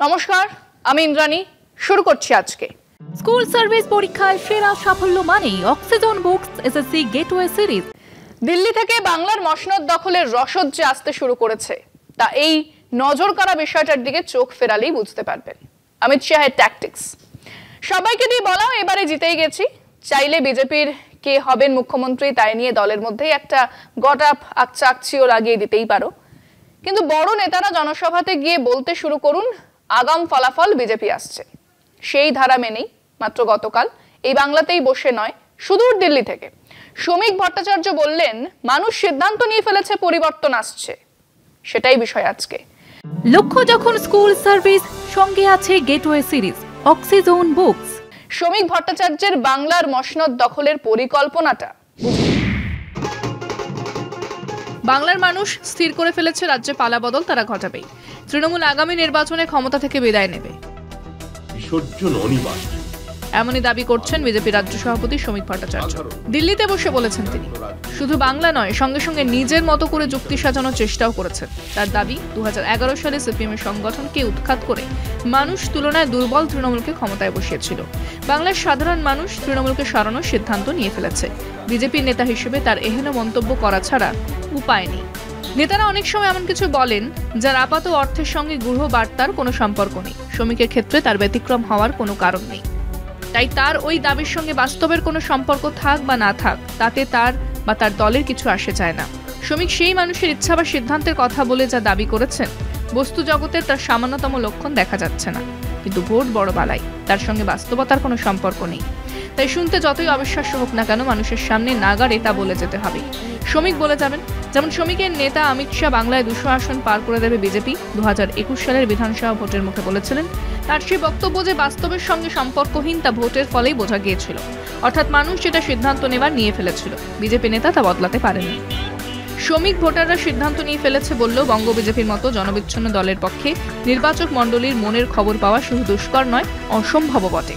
নমস্কার, আমি ইন্দ্রাণী। শুরু করছি আজকে। স্কুল সার্ভিস পরীক্ষায় সেরা সাফল্য মানেই oxygen books SSC gateway series. Delhi থেকে বাংলার মসনদ দখলের রসদ যে আসতে শুরু করেছে, তা এই নজর কাড়া বিষয়টার দিকে চোখ ফেরালেই বুঝতে পারবেন। অমিত শাহের ট্যাকটিক্স। সবাইকে দিয়ে বলা এবারে জিতেই গেছি, চাইলে বিজেপির কে হবেন মুখ্যমন্ত্রী তাই নিয়ে দলের মধ্যেই একটা গটাপ আকচাকচিও লাগিয়ে দিতেই পারো, কিন্তু বড় নেতারা জনসভাতে গিয়ে বলতে শুরু করুন আগাম ফলাফল বিজেপি আসছে। সেই ধারা মেনেই মাত্র গতকাল এই বাংলাতেই বসে নয়, সুদূর দিল্লি থেকে শ্রমিক ভট্টাচার্য বললেন মানুষ সিদ্ধান্ত নিয়ে ফেলেছে, পরিবর্তন আসছে। সেটাই বিষয় আজকে। লক্ষ্য যখন স্কুল সার্ভিস, সঙ্গে আছে গেটওয়ে সিরিজ, অক্সিজন বুকস। শ্রমিক ভট্টাচার্যের বাংলার মসনদ দখলের পরিকল্পনাটা। বাংলার মানুষ স্থির করে ফেলেছে রাজ্যে পালাবদল তারা ঘটাবেই। তৃণমূল আগামী নির্বাচনে ক্ষমতা থেকে বিদায় নেবে, বিসর্জন অনিবার্য, এমনই দাবি করছেন বিজেপি রাজ্য সভাপতি শ্রমিক ভট্টাচার্য। দিল্লিতে বসে বলেছেন তিনি, শুধু বাংলা নয়, সঙ্গে সঙ্গে নিজের মতো করে যুক্তি সাজানোর চেষ্টাও করেছেন। তার দাবি 2011 সালে সিপিএম এর সংগঠনকে উৎখাত করে মানুষ তুলনায় দুর্বল তৃণমূলকে ক্ষমতায় বসিয়েছিল। বাংলার সাধারণ মানুষ তৃণমূলকে সরানোর সিদ্ধান্ত নিয়ে ফেলেছে। বিজেপির নেতা হিসেবে তার এহেন মন্তব্য করা ছাড়া উপায় নেই। নেতারা অনেক সময় এমন কিছু বলেন যার আপাত অর্থের সঙ্গে গূঢ় বার্তার কোনো সম্পর্ক নেই। শ্রমিকের ক্ষেত্রে তার ব্যতিক্রম হওয়ার কোনো কারণ নেই। তাই তার ওই দাবির সঙ্গে বাস্তবের কোনো সম্পর্ক থাক বা না থাক, তাতে তার বা তার দলের কিছু আসে যায় না। শ্রমিক সেই মানুষের ইচ্ছা বা সিদ্ধান্তের কথা বলে যা দাবি করেছেন, বস্তু জগতের তার সামান্যতম লক্ষণ দেখা যাচ্ছে না। কিন্তু ভোট বড় বালাই, তার সঙ্গে বাস্তবতার কোনো সম্পর্ক নেই। তাই শুনতে যতই অবিশ্বাস্য হোক না কেন, মানুষের সামনে নাগাড়ে তা বলে যেতে হবে। শ্রমিক বলে যাবেন, যেমন শ্রমিকের নেতা অমিত শাহ বাংলায় 200 আসন পার করে দেবে বিজেপি 2021 সালের বিধানসভা ভোটের মুখে বলেছিলেন। তার সেই বক্তব্য যে বাস্তবের সঙ্গে সম্পর্কহীন তা ভোটের ফলেই বোঝা গিয়েছিল। অর্থাৎ মানুষ যেটা সিদ্ধান্ত নেবার নিয়ে ফেলেছিল, বিজেপি নেতা তা বদলাতে পারেনি। শ্রমিক ভোটাররা সিদ্ধান্ত নিয়ে ফেলেছে বললেও বঙ্গ বিজেপির মতো জনবিচ্ছিন্ন দলের পক্ষে নির্বাচক মণ্ডলীর মনের খবর পাওয়া শুধু দুষ্কর নয়, অসম্ভব বটে।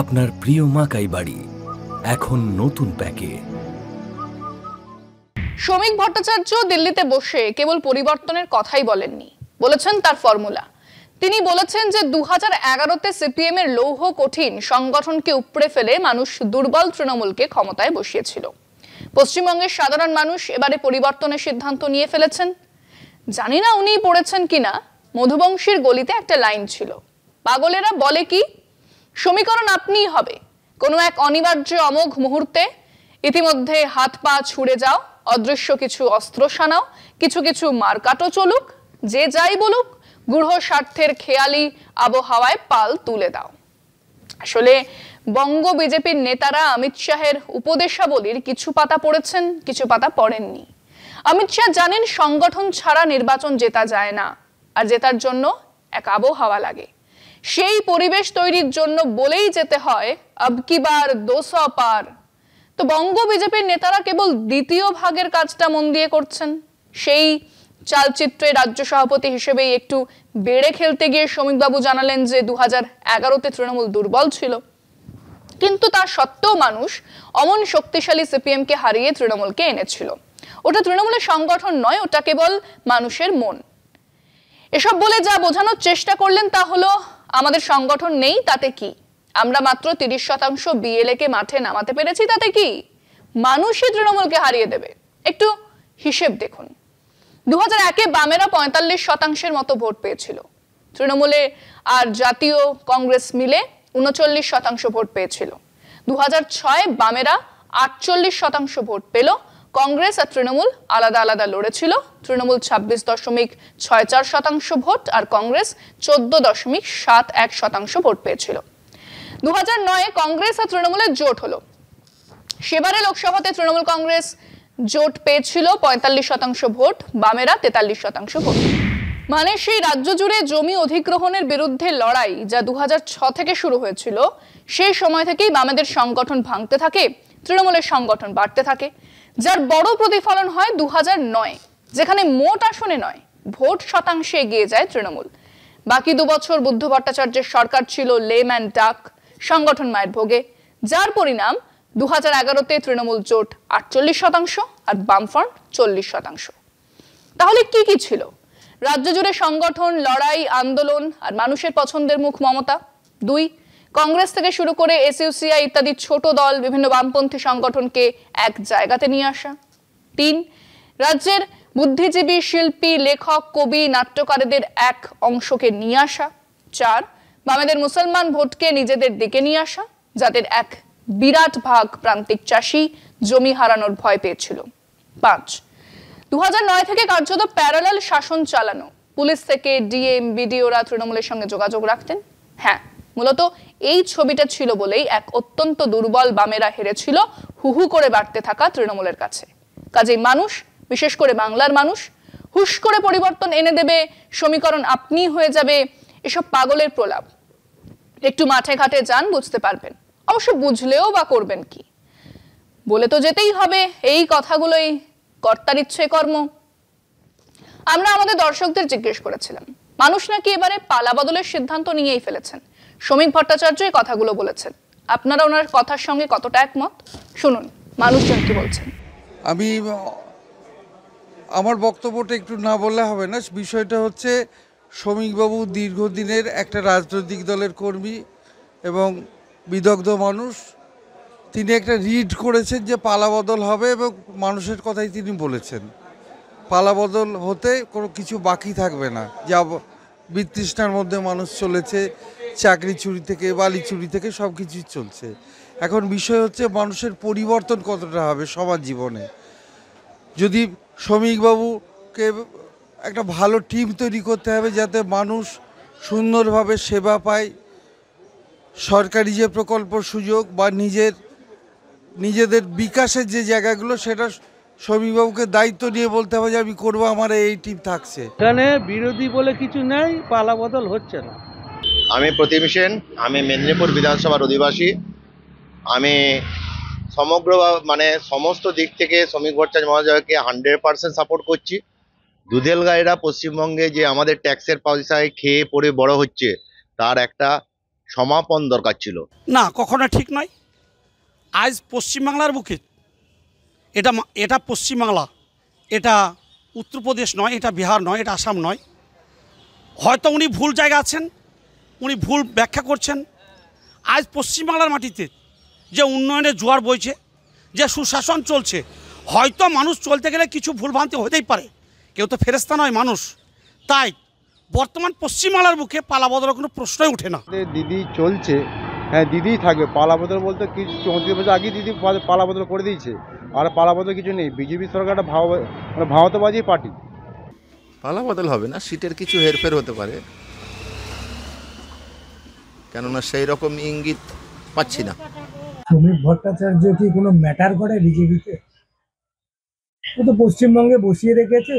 আপনার প্রিয় মাকাই বাড়ি এখন নতুন প্যাকে। শ্রমিক ভট্টাচার্য দিল্লিতে বসে কেবল পরিবর্তনের কথাই বলেননি, বলেছেন তার ফর্মুলা। তিনি বলেছেন যে 2011-তে সিপিএম এর লৌহ কঠিন সংগঠনকে উপড়ে ফেলে মানুষ দুর্বল তৃণমূলকে ক্ষমতায় বসিয়েছিল। পশ্চিমবঙ্গের সাধারণ মানুষ এবারে পরিবর্তনের সিদ্ধান্ত নিয়ে ফেলেছেন। জানি না উনি পড়েছেন কিনা, মধুবংশীর গলিতে একটা লাইন ছিল, পাগলেরা বলে কি সমীকরণ আপনিই হবে কোনো এক অনিবার্য অমোঘ মুহূর্তে। ইতিমধ্যে হাত পা ছুড়ে যাও, অদৃশ্য কিছু অস্ত্র সানাও, কিছু কিছু মারকাটো চলুক, যে যাই বলুক, গূঢ় স্বার্থের খেয়ালি আবহাওয়ায় পাল তুলে দাও। আসলে বঙ্গ বিজেপির নেতারা অমিত শাহের উপদেশাবলীর কিছু পাতা পড়েছেন, কিছু পাতা পড়েননি। অমিত শাহ জানেন সংগঠন ছাড়া নির্বাচন জেতা যায় না, আর জেতার জন্য এক আবহাওয়া লাগে। সেই পরিবেশ তৈরির জন্য বলেই যেতে হয় আব কি বার 200 পার। তো বঙ্গ বিজেপির নেতারা কেবল দ্বিতীয় ভাগের কাজটা মন দিয়ে করছেন। সেই চালচিত্রে রাজ্য সভাপতি হিসেবেই একটু বেড়ে খেলতে গিয়ে শ্রমিকবাবু জানালেন যে 2011-তে তৃণমূল দুর্বল ছিল, কিন্তু তার সত্ত্বেও মানুষ অমন শক্তিশালী সিপিএমকে হারিয়ে তৃণমূলকে এনেছিল। ওটা তৃণমূলের সংগঠন নয়, ওটা কেবল মানুষের মন। এসব বলে যা বোঝানোর চেষ্টা করলেন তা হলো আমাদের সংগঠন নেই, তাতে কি? আমরা মাত্র 30% বিএলএ কে মাঠে নামাতে পেরেছি, তাতে কি? মানুষই তৃণমূলকে হারিয়ে দেবে। একটু হিসেব দেখুন। 2001-এ বামেরা 45% মতো ভোট পেয়েছিল, তৃণমূলে আর জাতীয় কংগ্রেস মিলে 39% ভোট পেয়েছিল। 2006-এ বামেরা 48% ভোট পেল, কংগ্রেস আর তৃণমূল আলাদা আলাদা লড়েছিল। তৃণমূল 26.64% ভোট আর কংগ্রেস 14.71% ভোট পেয়েছিল। 2009-এ কংগ্রেস আর তৃণমূলের জোট হলো। সেবারে লোকসভাতে তৃণমূল কংগ্রেস জোট পেয়েছিল 45% ভোট, বামেরা 43% ভোট। মানে সেই রাজ্য জুড়ে জমি অধিগ্রহণের বিরুদ্ধে লড়াই যা 2006 থেকে শুরু হয়েছিল, সেই সময় থেকেই বামেদের সংগঠন ভাঙতে থাকে, তৃণমূলের সংগঠন বাড়তে থাকে। যার বড় প্রতিফলন হয় 2009, যেখানে মোট আসনে নয় ভোট শতাংশে এগিয়ে যায় তৃণমূল। বাকি 2 বছর বুদ্ধ ভট্টাচার্যের সরকার ছিল লেম অ্যান্ড ডাক, সংগঠন মায়ের ভোগে, যার পরিণাম 2011-তে তৃণমূল জোট 48% আর বামফ্রন্ট 40%। তাহলে কি কি ছিল? রাজ্য জুড়ে সংগঠন, লড়াই, আন্দোলন আর মানুষের পছন্দের মুখ মমতা। 2, কংগ্রেস থেকে শুরু করে এসইউসিআই ইত্যাদি ছোট দল, বিভিন্ন বামপন্থী সংগঠনকে এক জায়গাতে নিয়ে আসা। 3, রাজ্যের বুদ্ধিজীবী, শিল্পী, লেখক, কবি, নাট্যকারদের এক অংশকে নিয়ে আসা। 4, বামেদের মুসলমান ভোটকে নিজেদের দিকে নিয়ে আসা, যাদের এক বিরাট ভাগ প্রান্তিক চাষি জমি হারানোর ভয় পেয়েছিল। 5, 2009 থেকে কার্যত প্যারালাল শাসন চালানো, পুলিশ থেকে ডিএম, বিডিওরা তৃণমূলের সঙ্গে যোগাযোগ রাখতেন। হ্যাঁ, মূলত এই ছবিটা ছিল বলেই এক অত্যন্ত দুর্বল বামেরা হেরেছিল হুহু করে বাড়তে থাকা তৃণমূলের কাছে। কাজেই মানুষ, বিশেষ করে বাংলার মানুষ, হুশ করে পরিবর্তন এনে দেবে, সমীকরণ আপনি হয়ে যাবে, এসব পাগলের প্রলাপ। একটু মাঠে ঘাটে যান, বুঝতে পারবেন। অবশ্য বুঝলেও বা করবেন কি? বলে তো যেতেই হবে, এই কথাগুলোই কর্তার ইচ্ছে কর্ম। আমরা আমাদের দর্শকদের জিজ্ঞেস করেছিলাম, মানুষ নাকি এবারে পালা বদলের সিদ্ধান্ত নিয়েই ফেলেছেন। শ্রমিক ভট্টাচার্য এই কথাগুলো বলেছেন। আপনারা ওনার কথার সঙ্গে কতটা একমত শুনুন মানুষজন কি বলছেন। আমি আমার বক্তব্যটা একটু না বললে হবে না। বিষয়টা হচ্ছে, শ্রমিকবাবু দীর্ঘদিনের একটা রাজনৈতিক দলের কর্মী এবং বিদগ্ধ মানুষ। তিনি একটা রিড করেছেন যে পালাবদল হবে এবং মানুষের কথাই তিনি বলেছেন। পালাবদল হতে কোনো কিছু বাকি থাকবে না। যা বিতৃষ্ণার মধ্যে মানুষ চলেছে, চাকরি চুরি থেকে, বালি চুরি থেকে সব কিছুই চলছে। এখন বিষয় হচ্ছে মানুষের পরিবর্তন কতটা হবে সমাজ জীবনে। যদি শ্রমিকবাবুকে একটা ভালো টিম তৈরি করতে হবে যাতে মানুষ সুন্দরভাবে সেবা পায়, সরকারি যে প্রকল্প সুযোগ বা নিজেদের বিকাশের যে জায়গাগুলো, সেটা শ্রমিকবাবুকে দায়িত্ব নিয়ে বলতে হবে যে আমি করবো, আমার এই টিম থাকছে। এখানে বিরোধী বলে কিছু নেই, পালাবদল হচ্ছে না। আমি প্রতিম সেন, আমি মেদিনীপুর বিধানসভার অধিবাসী। আমি সমস্ত দিক থেকে শ্রমিক ভট্টাচার্য মহাশয়কে 100% সাপোর্ট করছি। দুধেল গায়েরা পশ্চিমবঙ্গে যে আমাদের ট্যাক্সের পয়সায় খেয়ে পড়ে বড় হচ্ছে, তার একটা সমাপন দরকার ছিল। না, কখনো ঠিক নয়। আজ পশ্চিমবাংলার বুকে এটা পশ্চিমবাংলা, এটা উত্তরপ্রদেশ নয়, এটা বিহার নয়, এটা আসাম নয়। হয়তো উনি ভুল জায়গা আছেন, উনি ভুল ব্যাখ্যা করছেন। আজ পশ্চিমবাংলার মাটিতে যে উন্নয়নের জোয়ার বইছে, যে সুশাসন চলছে, হয়তো মানুষ চলতে গেলে কিছু ভুলভ্রান্তি হতেই পারে, কেউ তো ফেরেস্তা নয় মানুষ। তাই বর্তমান পশ্চিমবাংলার বুকে পালাবদলের কোনো প্রশ্নই ওঠে না। দিদি চলছে, হ্যাঁ দিদিই থাকবে। পালাবদল বলতে কিছু 34 বছর আগে দিদি পালাবদল করে দিয়েছে, আর পালাবদল কিছু নেই। বিজেপি সরকারটা ভাওতাবাজি পার্টি। পালাবদল হবে না, সিটের কিছু হেরফের হতে পারে, কেননা সেই রকম ইঙ্গিত পাচ্ছি না। শ্রমিক ভট্টাচার্য কি কোনো ম্যাটার করে বিজেপিতে? ও তো পশ্চিমবঙ্গে বসিয়ে রেখেছে,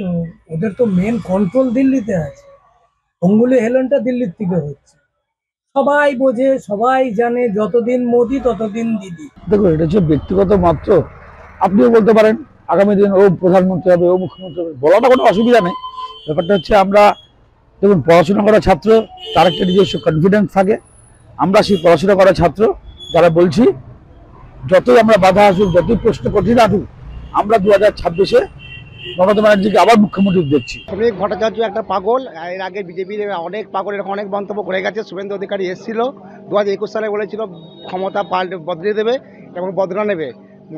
ওদের তো মেন কন্ট্রোল দিল্লিতে আছে। অঙ্গুলি হেলনটা দিল্লির থেকে হচ্ছে, সবাই বোঝে, সবাই জানে, যতদিন মোদি ততদিন দিদি। দেখো, এটা হচ্ছে ব্যক্তিগত মাত্র। আপনিও বলতে পারেন আগামী দিন ও প্রধানমন্ত্রী হবে, ও মুখ্যমন্ত্রী হবে, বলাটা কোনো অসুবিধা নেই। ব্যাপারটা হচ্ছে, আমরা দেখুন, পড়াশোনা করা ছাত্র, তার একটা নিজস্ব কনফিডেন্স থাকে। আমরা সেই পড়াশোনা করা ছাত্র যারা বলছি, যতই আমরা বাধা আসুক, যতই প্রশ্ন কঠিন আসুক, আমরা 2026-এ মমতা ব্যানার্জিকে আবার মুখ্যমন্ত্রী দেখছি। শ্রমিক ভট্টাচার্য একটা পাগল। এর আগে বিজেপির অনেক পাগল এরকম অনেক মন্তব্য করে গেছে। শুভেন্দু অধিকারী এসেছিল 2021 সালে, বলেছিল ক্ষমতা বদলে দেবে এবং বদলা নেবে।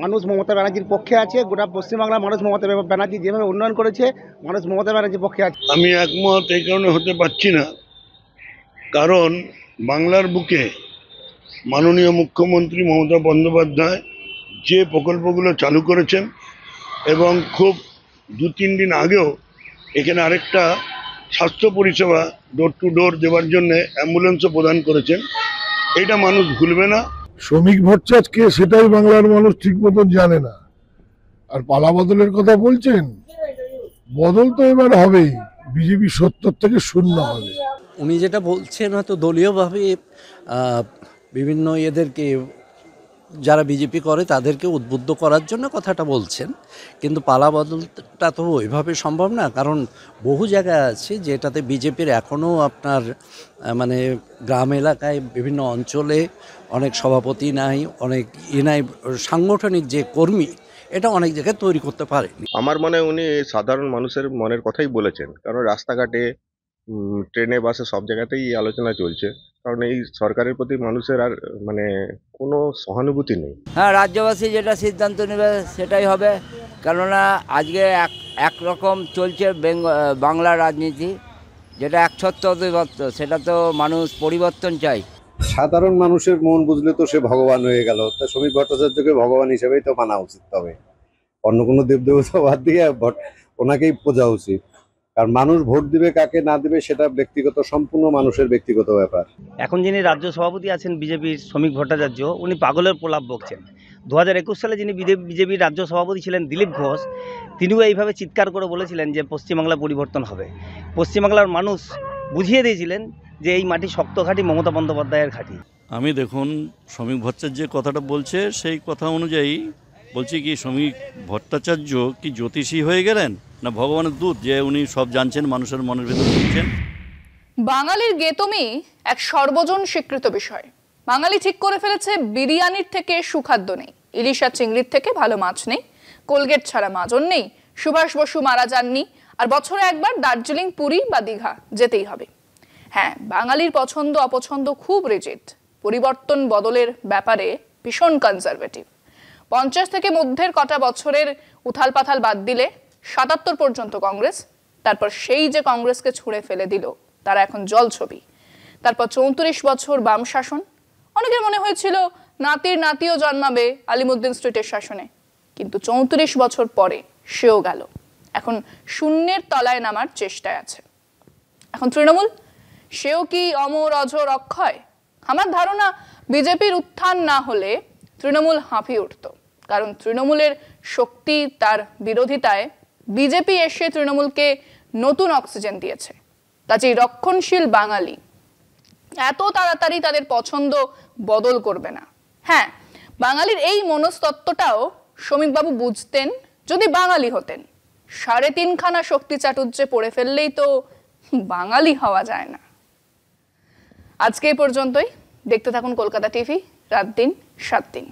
মানুষ মমতা ব্যানার্জির পক্ষে আছে। গোটা পশ্চিমবাংলার মানুষ মমতা ব্যানার্জি যেভাবে উন্নয়ন করেছে, মানুষ মমতা ব্যানার্জির পক্ষে আছে। আমি একমত এই কারণে হতে পারছি না, কারণ বাংলার বুকে মাননীয় মুখ্যমন্ত্রী মমতা বন্দ্যোপাধ্যায় যে প্রকল্পগুলো চালু করেছেন, এবং খুব 2-3 দিন আগেও এখানে আরেকটা স্বাস্থ্য পরিষেবা ডোর টু ডোর দেওয়ার জন্য অ্যাম্বুলেন্সও প্রদান করেছেন, এটা মানুষ ভুলবে না। শ্রমিক ভট্টাচার্যকে সেটাই বাংলার মানুষ ঠিক মতন জানে না। আর পালা বদলের কথা বলছেন, বদল তো এবার হবেই, বিজেপি 70 থেকে 0 হবে। উনি যেটা বলছেন হয়তো দলীয়ভাবে বিভিন্ন এদেরকে যারা বিজেপি করে তাদেরকে উদ্বুদ্ধ করার জন্য কথাটা বলছেন, কিন্তু পালা বদলটা তো ওইভাবে সম্ভব না, কারণ বহু জায়গায় আছে যেটাতে বিজেপির এখনও আপনার মানে গ্রাম এলাকায় বিভিন্ন অঞ্চলে অনেক সভাপতি নাই, অনেক নাই, সাংগঠনিক যে কর্মী এটা অনেক জায়গায় তৈরি করতে পারেনি। আমার মনে হয় উনি সাধারণ মানুষের মনের কথাই বলেছেন, কারণ রাস্তাঘাটে ট্রেনে বাসে সব জায়গাতেই এই আলোচনা চলছে, কারণ এই সরকারের প্রতি মানুষের আর মানে কোনো সহানুভূতি নেই। হ্যাঁ, রাজ্যবাসী যেটা সিদ্ধান্ত নেবে সেটাই হবে, কেননা আজকে একরকম চলছে বাংলার রাজনীতি, যেটা একছত্র অধিপত্য, সেটা তো মানুষ পরিবর্তন চাই। সাধারণ মানুষের মন বুঝলে তো সে ভগবান হয়ে গেল, তা শ্রমিক ভট্টাচার্যকে ভগবান হিসেবেই তো মানা উচিত, তবে অন্য কোনো দেবদেবতা বাদ দিয়ে ওনাকেই পূজা উচিত। কারণ মানুষ ভোট দিবে কাকে না দিবে সেটা ব্যক্তিগত, সম্পূর্ণ মানুষের ব্যক্তিগত ব্যাপার। এখন যিনি রাজ্য সভাপতি আছেন বিজেপির শ্রমিক ভট্টাচার্য, উনি পাগলের প্রলাপ বকছেন। 2021 সালে যিনি বিজেপির রাজ্য সভাপতি ছিলেন দিলীপ ঘোষ, তিনিও এইভাবে চিৎকার করে বলেছিলেন যে পশ্চিমবাংলা পরিবর্তন হবে। পশ্চিমবাংলার মানুষ বুঝিয়ে দিয়েছিলেন যে এই মাটি শক্ত ঘাঁটি, মমতা বন্দ্যোপাধ্যায়ের ঘাঁটি। আমি দেখুন শ্রমিক ভট্টাচার্য যে কথাটা বলছে সেই কথা অনুযায়ী বলছি কি, শ্রমিক ভট্টাচার্য কি জ্যোতিষী হয়ে গেলেন না ভগবানের দূত যে উনি সব জানছেন, মানুষের মনের ভেতর ঢুকছেন? বাঙালির গেতমি এক সর্বজন স্বীকৃত বিষয়। বাঙালি ঠিক করে ফেলেছে বিরিয়ানির থেকে সুখাদ্য নেই, ইলিশ আর চিংড়ির থেকে ভালো মাছ নেই, কোলগেট ছাড়া মাজন নেই, সুভাষ বসু মারা যাননি, আর বছরে একবার দার্জিলিং, পুরী বা দীঘা যেতেই হবে। হ্যাঁ, বাঙালির পছন্দ অপছন্দ খুব রিজিড, পরিবর্তন বদলের ব্যাপারে ভীষণ কনজারভেটিভ। 50 থেকে মধ্যের কটা বছরের উথাল পাথাল বাদ দিলে 77 পর্যন্ত কংগ্রেস, তারপর সেই যে কংগ্রেসকে ছুঁড়ে ফেলে দিল তারা এখন জলছবি, তারপর 34 বছর বাম শাসন। অনেকের মনে হয়েছিল নাতির নাতিও জন্মাবে আলিমুদ্দিন স্ট্রিটের শাসনে, কিন্তু 34 বছর পরে সেও গেল, এখন শূন্যের তলায় নামার চেষ্টায় আছে। এখন তৃণমূল, সেও কি অমর অজর অক্ষয়? আমার ধারণা বিজেপির উত্থান না হলে তৃণমূল হাঁপিয়ে উঠত, কারণ তৃণমূলের শক্তি, তার বিরোধিতায় বিজেপি এসে তৃণমূলকে নতুন অক্সিজেন দিয়েছে। কাজেই রক্ষণশীল বাঙালি এত তাড়াতাড়ি তাদের পছন্দ বদল করবে না। হ্যাঁ, বাঙালির এই মনস্তত্ত্বটাও শ্রমিকবাবু বুঝতেন যদি বাঙালি হতেন। 3.5 খানা শক্তি চাটুর্যে পড়ে ফেললেই তো বাঙালি হওয়া যায় না। আজকে এই পর্যন্তই। দেখতে থাকুন কলকাতা টিভি, রাত দিন 7 দিন।